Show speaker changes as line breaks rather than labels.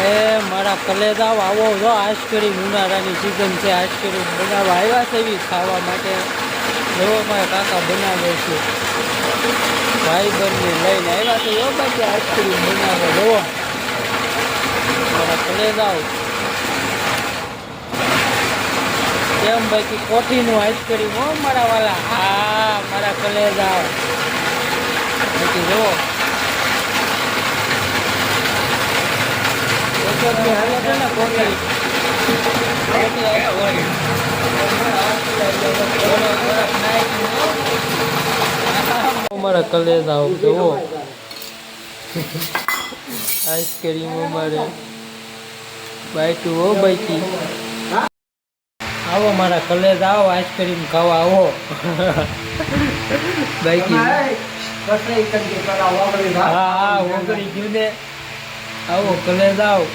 એ મારા કલેજાઓ આવો જો આઈસ્ક્રીમ ઉનાળાની સિઝન છે, આઈસ્ક્રીમ બનાવવા આવ્યા છે એવી ખાવા માટે. જો મારા કાકા બનાવે છે, ભાઈ બંને લઈને આવ્યા છે. જો બાકી આઈસ્ક્રીમ બનાવે જો મારા કલેજાઓ. કેમ બાકી કોઠીનું આઈસ્ક્રીમ હો મારા વાલા. હા મારા કલેજાઓ બાકી જો અમારા કલેજા જુઓ આઈસ્ક્રીમ અમારે બાઈટું હો બાઈકી. આવો મારા કલેજા આવો આઈસ્ક્રીમ ખાવા આવો બાઈકી. હા ઓગળી ગયું ને. આવો કલેજા આવો.